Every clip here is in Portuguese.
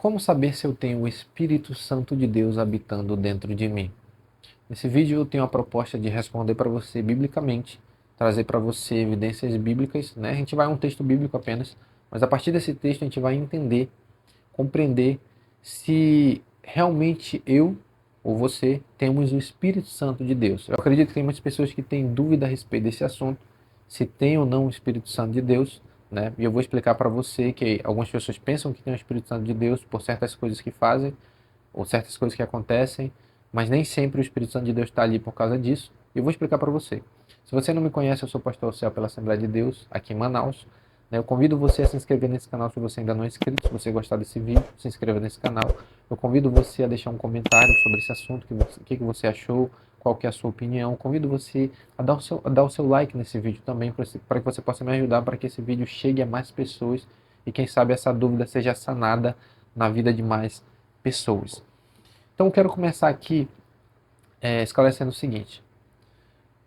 Como saber se eu tenho o Espírito Santo de Deus habitando dentro de mim? Nesse vídeo eu tenho a proposta de responder para você biblicamente, trazer para você evidências bíblicas, né? A gente vai a um texto bíblico apenas, mas a partir desse texto a gente vai entender, compreender se realmente eu ou você temos o Espírito Santo de Deus. Eu acredito que tem muitas pessoas que têm dúvida a respeito desse assunto, se tem ou não o Espírito Santo de Deus, né? E eu vou explicar para você que algumas pessoas pensam que tem o Espírito Santo de Deus por certas coisas que fazem ou certas coisas que acontecem, mas nem sempre o Espírito Santo de Deus está ali por causa disso. E eu vou explicar para você. Se você não me conhece, eu sou pastor Céu pela Assembleia de Deus, aqui em Manaus. Eu convido você a se inscrever nesse canal se você ainda não é inscrito. Se você gostar desse vídeo, se inscreva nesse canal. Eu convido você a deixar um comentário sobre esse assunto, o que você achou, qual que é a sua opinião. Convido você a dar o seu like nesse vídeo também, para que você possa me ajudar, para que esse vídeo chegue a mais pessoas e quem sabe essa dúvida seja sanada na vida de mais pessoas. Então eu quero começar aqui esclarecendo o seguinte.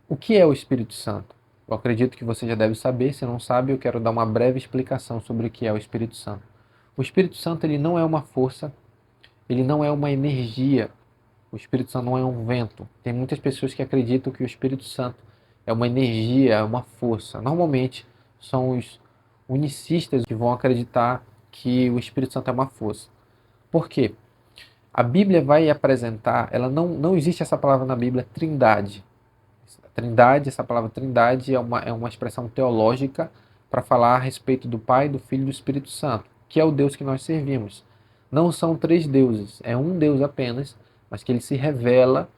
O que é o Espírito Santo? Eu acredito que você já deve saber, se não sabe, eu quero dar uma breve explicação sobre o que é o Espírito Santo. O Espírito Santo ele não é uma força, ele não é uma energia, o Espírito Santo não é um vento. Tem muitas pessoas que acreditam que o Espírito Santo é uma energia, é uma força. Normalmente são os unicistas que vão acreditar que o Espírito Santo é uma força. Por quê? A Bíblia vai apresentar, não existe essa palavra na Bíblia, trindade. Trindade, essa palavra trindade é uma expressão teológica para falar a respeito do Pai, do Filho e do Espírito Santo, que é o Deus que nós servimos. Não são três deuses, é um Deus apenas, mas que ele se revela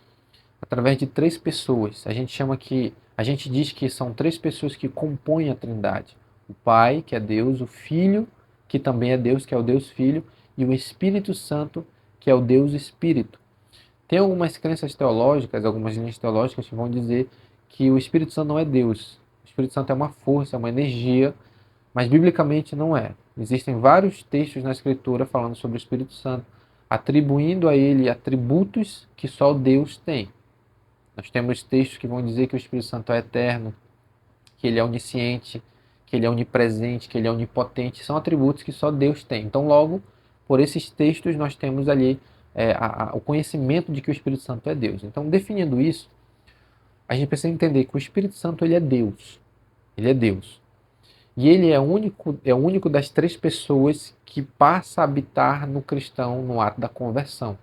através de três pessoas. A gente diz que são três pessoas que compõem a trindade. O Pai, que é Deus, o Filho, que também é Deus, que é o Deus Filho, e o Espírito Santo, que é o Deus Espírito. Tem algumas crenças teológicas, algumas linhas teológicas que vão dizer que o Espírito Santo não é Deus. O Espírito Santo é uma força, é uma energia, mas biblicamente não é. Existem vários textos na Escritura falando sobre o Espírito Santo, atribuindo a ele atributos que só Deus tem. Nós temos textos que vão dizer que o Espírito Santo é eterno, que ele é onisciente, que ele é onipresente, que ele é onipotente. São atributos que só Deus tem. Então, logo, por esses textos, nós temos ali o conhecimento de que o Espírito Santo é Deus. Então, definindo isso, a gente precisa entender que o Espírito Santo ele é Deus. Ele é Deus. E ele é o único das três pessoas que passa a habitar no cristão no ato da conversão.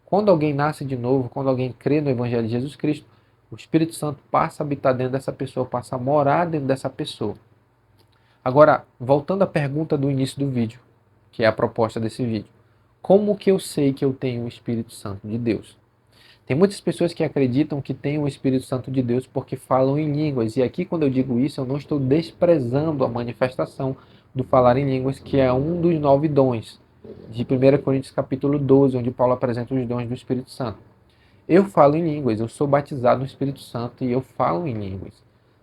Quando alguém nasce de novo, quando alguém crê no Evangelho de Jesus Cristo, o Espírito Santo passa a habitar dentro dessa pessoa, passa a morar dentro dessa pessoa. Agora, voltando à pergunta do início do vídeo, que é a proposta desse vídeo. Como que eu sei que eu tenho o Espírito Santo de Deus? Tem muitas pessoas que acreditam que têm o Espírito Santo de Deus porque falam em línguas. E aqui, quando eu digo isso, eu não estou desprezando a manifestação do falar em línguas, que é um dos 9 dons de 1 Coríntios capítulo 12, onde Paulo apresenta os dons do Espírito Santo. Eu falo em línguas, eu sou batizado no Espírito Santo e eu falo em línguas.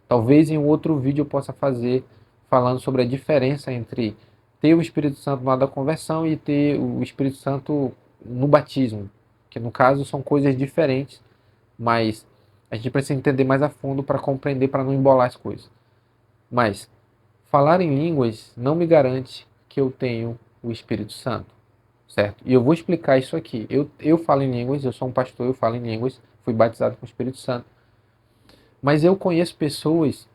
Talvez em um outro vídeo eu possa fazer falando sobre a diferença entre ter o Espírito Santo no ato da conversão e ter o Espírito Santo no batismo, que no caso são coisas diferentes, mas a gente precisa entender mais a fundo para compreender, para não embolar as coisas. Mas falar em línguas não me garante que eu tenho o Espírito Santo, certo? E eu vou explicar isso aqui. Eu falo em línguas, eu sou um pastor, eu falo em línguas, fui batizado com o Espírito Santo. Mas eu conheço pessoas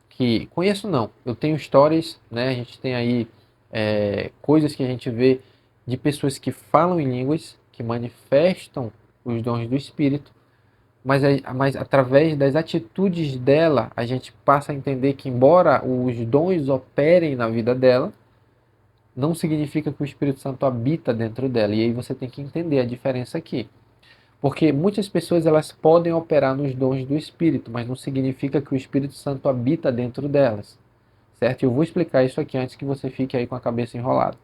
que... Conheço não, eu tenho histórias, né? A gente tem aí coisas que a gente vê de pessoas que falam em línguas, que manifestam os dons do Espírito, mas através das atitudes dela, a gente passa a entender que, embora os dons operem na vida dela, não significa que o Espírito Santo habita dentro dela. E aí você tem que entender a diferença aqui. Porque muitas pessoas elas podem operar nos dons do Espírito, mas não significa que o Espírito Santo habita dentro delas. Certo? Eu vou explicar isso aqui antes que você fique aí com a cabeça enrolada.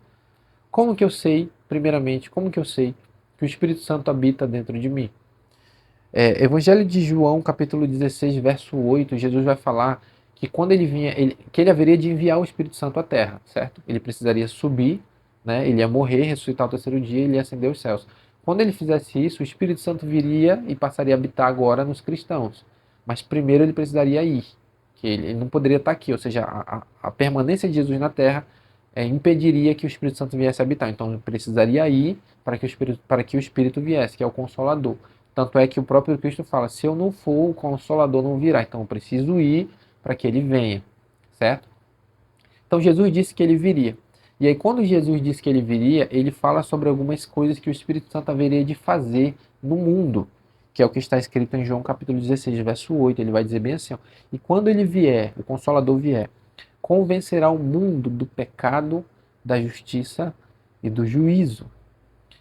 Como que eu sei, primeiramente, como que eu sei que o Espírito Santo habita dentro de mim? Evangelho de João, capítulo 16, verso 8, Jesus vai falar que quando ele vinha, que ele haveria de enviar o Espírito Santo à terra, certo? Ele precisaria subir, né? Ele ia morrer, ressuscitar ao terceiro dia e ele ia ascender aos céus. Quando ele fizesse isso, o Espírito Santo viria e passaria a habitar agora nos cristãos. Mas primeiro ele precisaria ir, que ele não poderia estar aqui, ou seja, a permanência de Jesus na terra impediria que o Espírito Santo viesse habitar. Então eu precisaria ir para que o Espírito viesse, que é o Consolador. Tanto é que o próprio Cristo fala, se eu não for, o Consolador não virá. Então eu preciso ir para que ele venha, certo? Então Jesus disse que ele viria. E aí quando Jesus disse que ele viria, ele fala sobre algumas coisas que o Espírito Santo haveria de fazer no mundo, que é o que está escrito em João capítulo 16, verso 8. Ele vai dizer bem assim, ó, e quando ele vier, o Consolador vier, convencerá o mundo do pecado, da justiça e do juízo.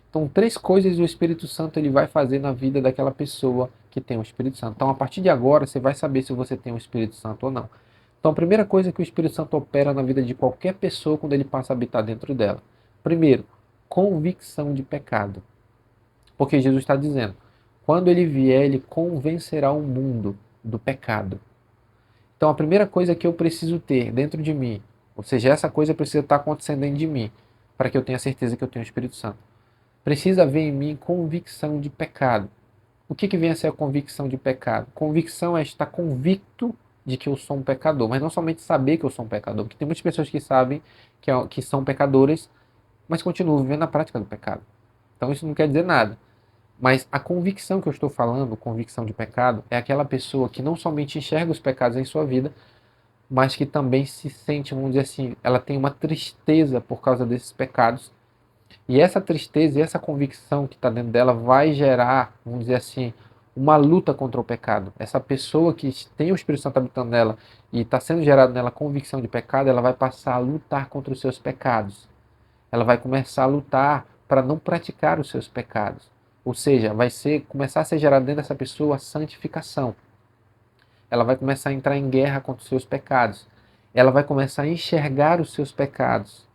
Então, três coisas o Espírito Santo ele vai fazer na vida daquela pessoa que tem o Espírito Santo. Então, a partir de agora, você vai saber se você tem o Espírito Santo ou não. Então, a primeira coisa que o Espírito Santo opera na vida de qualquer pessoa quando ele passa a habitar dentro dela. Primeiro, convicção de pecado. Porque Jesus está dizendo, quando ele vier, ele convencerá o mundo do pecado. Então, a primeira coisa que eu preciso ter dentro de mim, ou seja, essa coisa precisa estar acontecendo dentro de mim, para que eu tenha certeza que eu tenho o Espírito Santo. Precisa haver em mim convicção de pecado. O que vem a ser a convicção de pecado? Convicção é estar convicto de que eu sou um pecador, mas não somente saber que eu sou um pecador, porque tem muitas pessoas que sabem que são pecadoras, mas continuam vivendo a prática do pecado. Então isso não quer dizer nada. Mas a convicção que eu estou falando, convicção de pecado, é aquela pessoa que não somente enxerga os pecados em sua vida, mas que também se sente, vamos dizer assim, ela tem uma tristeza por causa desses pecados. E essa tristeza e essa convicção que está dentro dela vai gerar, vamos dizer assim, uma luta contra o pecado. Essa pessoa que tem o Espírito Santo habitando nela e está sendo gerada nela convicção de pecado, ela vai passar a lutar contra os seus pecados. Ela vai começar a lutar para não praticar os seus pecados. Ou seja, começar a ser gerada dentro dessa pessoa a santificação. Ela vai começar a entrar em guerra contra os seus pecados. Ela vai começar a enxergar os seus pecados.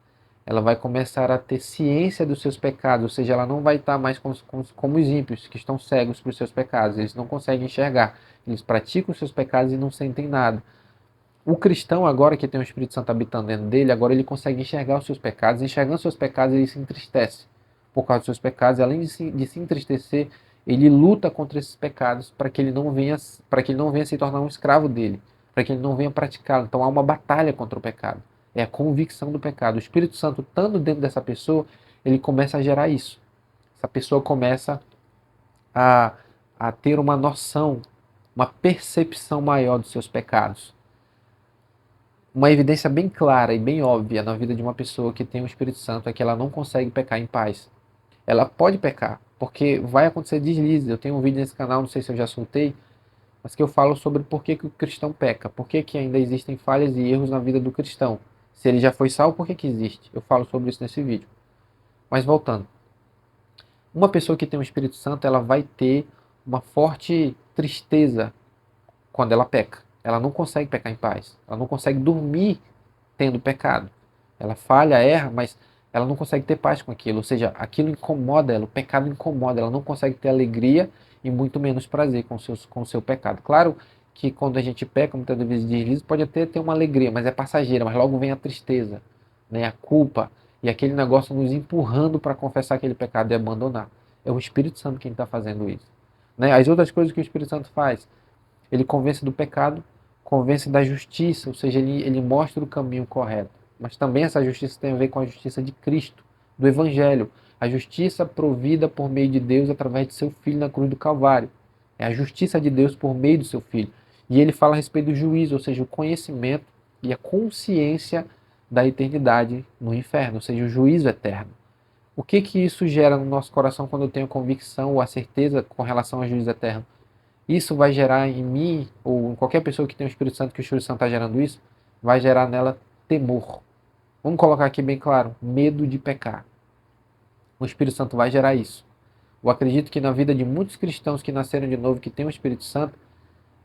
Ela vai começar a ter ciência dos seus pecados, ou seja, ela não vai estar mais como os ímpios, que estão cegos para os seus pecados. Eles não conseguem enxergar. Eles praticam os seus pecados e não sentem nada. O cristão, agora que tem o Espírito Santo habitando dentro dele, agora ele consegue enxergar os seus pecados. Enxergando os seus pecados, ele se entristece por causa dos seus pecados. Além de se entristecer, ele luta contra esses pecados para que ele não venha se tornar um escravo dele, para que ele não venha praticá-lo. Então há uma batalha contra o pecado. É a convicção do pecado. O Espírito Santo, estando dentro dessa pessoa, ele começa a gerar isso. Essa pessoa começa a, a ter uma noção, uma percepção maior dos seus pecados. Uma evidência bem clara e bem óbvia na vida de uma pessoa que tem o Espírito Santo é que ela não consegue pecar em paz. Ela pode pecar, porque vai acontecer deslize. Eu tenho um vídeo nesse canal, não sei se eu já soltei, mas que eu falo sobre por que o cristão peca, por que ainda existem falhas e erros na vida do cristão. Se ele já foi salvo, por que existe? Eu falo sobre isso nesse vídeo. Mas voltando. Uma pessoa que tem o Espírito Santo, ela vai ter uma forte tristeza quando ela peca. Ela não consegue pecar em paz. Ela não consegue dormir tendo pecado. Ela falha, erra, mas ela não consegue ter paz com aquilo. Ou seja, aquilo incomoda ela, o pecado incomoda. Ela não consegue ter alegria e muito menos prazer com o seu pecado. Claro que quando a gente peca, muitas vezes desliza, pode até ter uma alegria, mas é passageira. Mas logo vem a tristeza, né, a culpa e aquele negócio nos empurrando para confessar aquele pecado e abandonar. É o Espírito Santo quem está fazendo isso. Né? As outras coisas que o Espírito Santo faz, ele convence do pecado, convence da justiça, ou seja, ele mostra o caminho correto. Mas também essa justiça tem a ver com a justiça de Cristo, do Evangelho. A justiça provida por meio de Deus através de seu Filho na cruz do Calvário. É a justiça de Deus por meio do seu Filho. E ele fala a respeito do juízo, ou seja, o conhecimento e a consciência da eternidade no inferno, ou seja, o juízo eterno. O que isso gera no nosso coração quando eu tenho convicção ou a certeza com relação ao juízo eterno? Isso vai gerar em mim, ou em qualquer pessoa que tem o Espírito Santo, que o Espírito Santo está gerando isso, vai gerar nela temor. Vamos colocar aqui bem claro, medo de pecar. O Espírito Santo vai gerar isso. Eu acredito que na vida de muitos cristãos que nasceram de novo, que têm o Espírito Santo,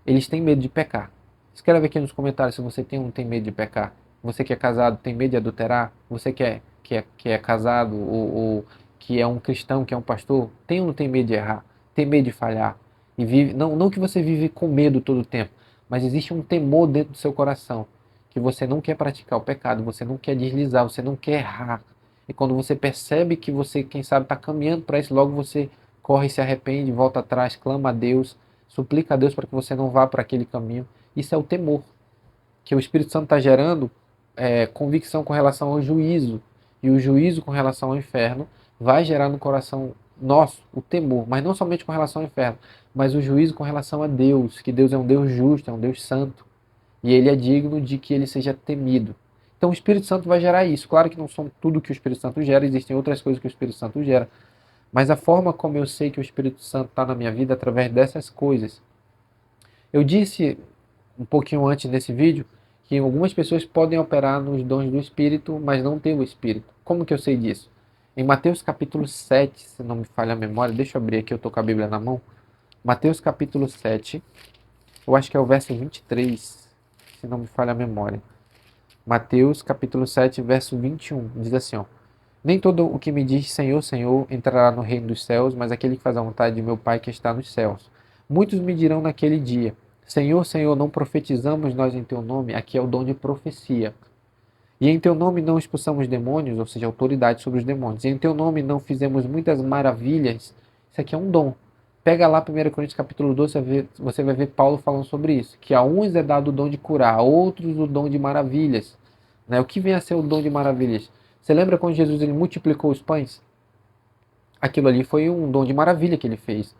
eles têm medo de pecar. Escreve aqui nos comentários se você tem ou não tem medo de pecar. Você que é casado tem medo de adulterar? Você que é casado ou que é um cristão, que é um pastor, tem ou não tem medo de errar? Tem medo de falhar? E vive, não que você vive com medo todo o tempo, mas existe um temor dentro do seu coração, que você não quer praticar o pecado, você não quer deslizar, você não quer errar. E quando você percebe que você, quem sabe, está caminhando para isso, logo você corre, se arrepende, volta atrás, clama a Deus, suplica a Deus para que você não vá para aquele caminho. Isso é o temor que o Espírito Santo está gerando convicção com relação ao juízo, e o juízo com relação ao inferno vai gerar no coração nosso o temor, mas não somente com relação ao inferno, mas o juízo com relação a Deus, que Deus é um Deus justo, é um Deus santo, e ele é digno de que ele seja temido. Então o Espírito Santo vai gerar isso. Claro que não são tudo que o Espírito Santo gera, existem outras coisas que o Espírito Santo gera, mas a forma como eu sei que o Espírito Santo está na minha vida é através dessas coisas. Eu disse um pouquinho antes nesse vídeo que algumas pessoas podem operar nos dons do Espírito, mas não ter o Espírito. Como que eu sei disso? Em Mateus capítulo 7, se não me falha a memória, deixa eu abrir aqui, eu estou com a Bíblia na mão. Mateus capítulo 7, eu acho que é o verso 23, se não me falha a memória. Mateus capítulo 7, verso 21, diz assim, ó: Nem todo o que me diz Senhor, Senhor entrará no reino dos céus, mas aquele que faz a vontade de meu Pai que está nos céus. Muitos me dirão naquele dia: Senhor, Senhor, não profetizamos nós em teu nome? Aqui é o dom de profecia. E em teu nome não expulsamos demônios, ou seja, autoridade sobre os demônios. E em teu nome não fizemos muitas maravilhas. Isso aqui é um dom. Pega lá 1 Coríntios capítulo 12, você vai ver Paulo falando sobre isso. Que a uns é dado o dom de curar, a outros o dom de maravilhas. Né? O que vem a ser o dom de maravilhas? Você lembra quando Jesus ele multiplicou os pães? Aquilo ali foi um dom de maravilha que ele fez.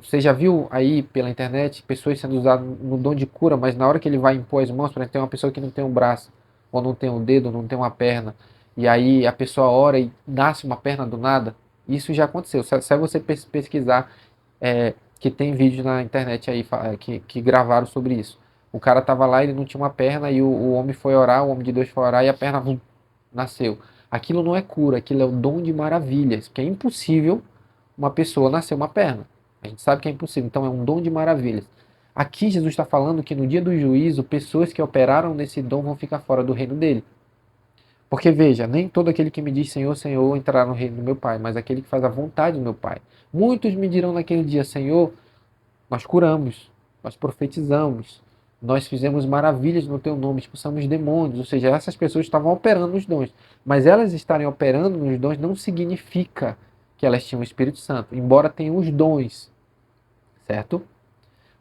Você já viu aí pela internet pessoas sendo usadas no dom de cura, mas na hora que ele vai impor as mãos, por exemplo, tem uma pessoa que não tem um braço, ou não tem um dedo, ou não tem uma perna, e aí a pessoa ora e nasce uma perna do nada. Isso já aconteceu. Se você pesquisar, que tem vídeo na internet aí que gravaram sobre isso. O cara estava lá, ele não tinha uma perna, e o homem foi orar, o homem de Deus foi orar, e a perna nasceu. Aquilo não é cura, aquilo é o dom de maravilhas, que é impossível uma pessoa nascer uma perna. A gente sabe que é impossível, então é um dom de maravilhas. Aqui Jesus está falando que no dia do juízo, pessoas que operaram nesse dom vão ficar fora do reino dele. Porque veja, nem todo aquele que me diz Senhor, Senhor entrará no reino do meu Pai, mas aquele que faz a vontade do meu Pai. Muitos me dirão naquele dia: Senhor, nós curamos, nós profetizamos, nós fizemos maravilhas no teu nome, expulsamos demônios. Ou seja, essas pessoas estavam operando nos dons. Mas elas estarem operando nos dons não significa que elas tinham o Espírito Santo, embora tenham os dons, certo?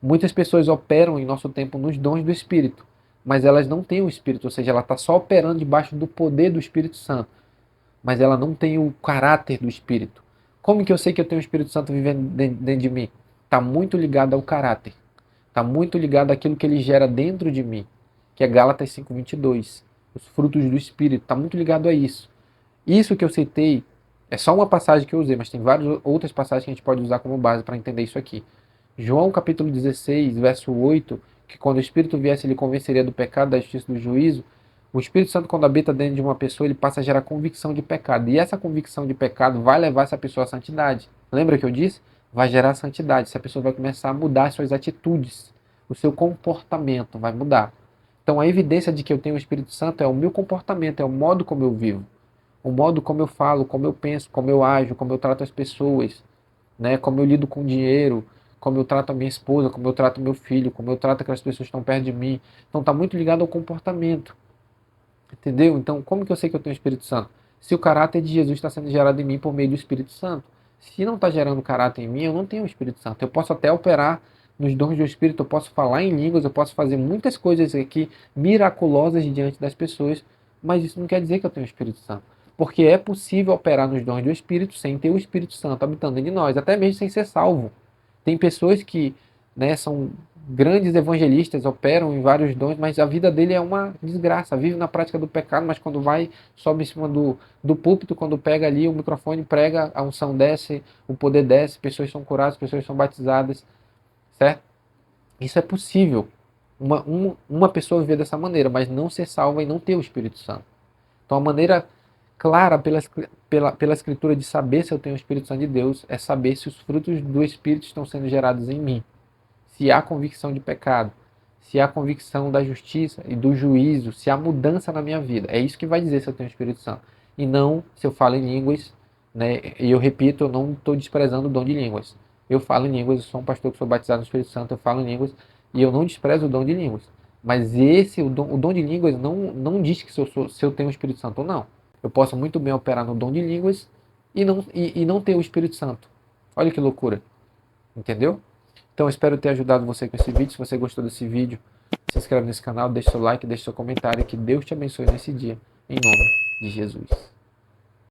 Muitas pessoas operam em nosso tempo nos dons do Espírito, mas elas não têm o Espírito, ou seja, ela está só operando debaixo do poder do Espírito Santo, mas ela não tem o caráter do Espírito. Como que eu sei que eu tenho o Espírito Santo vivendo dentro de mim? Está muito ligado ao caráter. Está muito ligado àquilo que ele gera dentro de mim, que é Gálatas 5:22. Os frutos do Espírito. Está muito ligado a isso. Isso que eu citei é só uma passagem que eu usei, mas tem várias outras passagens que a gente pode usar como base para entender isso aqui. João capítulo 16, verso 8, que quando o Espírito viesse, ele convenceria do pecado, da justiça e do juízo. O Espírito Santo, quando habita dentro de uma pessoa, ele passa a gerar convicção de pecado. E essa convicção de pecado vai levar essa pessoa à santidade. Lembra que eu disse? Vai gerar santidade. Essa pessoa vai começar a mudar suas atitudes. O seu comportamento vai mudar. Então a evidência de que eu tenho o Espírito Santo é o meu comportamento, é o modo como eu vivo. O modo como eu falo, como eu penso, como eu ajo, como eu trato as pessoas, né? Como eu lido com o dinheiro, como eu trato a minha esposa, como eu trato meu filho, como eu trato aquelas pessoas que estão perto de mim. Então está muito ligado ao comportamento. Entendeu? Então, como que eu sei que eu tenho o Espírito Santo? Se o caráter de Jesus está sendo gerado em mim por meio do Espírito Santo. Se não está gerando caráter em mim, eu não tenho o Espírito Santo. Eu posso até operar nos dons do Espírito, eu posso falar em línguas, eu posso fazer muitas coisas aqui miraculosas diante das pessoas, mas isso não quer dizer que eu tenho o Espírito Santo. Porque é possível operar nos dons do Espírito sem ter o Espírito Santo habitando em nós, até mesmo sem ser salvo. Tem pessoas que, né, são grandes evangelistas, operam em vários dons, mas a vida dele é uma desgraça. Vive na prática do pecado, mas quando vai, sobe em cima do púlpito, quando pega ali o microfone, prega, a unção desce, o poder desce, pessoas são curadas, pessoas são batizadas, certo? Isso é possível. Uma pessoa viver dessa maneira, mas não ser salva e não ter o Espírito Santo. Então a maneira clara pela Escritura de saber se eu tenho o Espírito Santo de Deus é saber se os frutos do Espírito estão sendo gerados em mim. Se há convicção de pecado, se há convicção da justiça e do juízo, se há mudança na minha vida. É isso que vai dizer se eu tenho o Espírito Santo. E não se eu falo em línguas, né? E eu repito, eu não estou desprezando o dom de línguas. Eu falo em línguas, eu sou um pastor que sou batizado no Espírito Santo, eu falo em línguas e eu não desprezo o dom de línguas. Mas o dom de línguas não diz que se eu tenho o Espírito Santo ou não. Eu posso muito bem operar no dom de línguas e não ter o Espírito Santo. Olha que loucura. Entendeu? Então, eu espero ter ajudado você com esse vídeo. Se você gostou desse vídeo, Se inscreve nesse canal, deixa seu like, deixa seu comentário, que Deus te abençoe nesse dia, em nome de Jesus.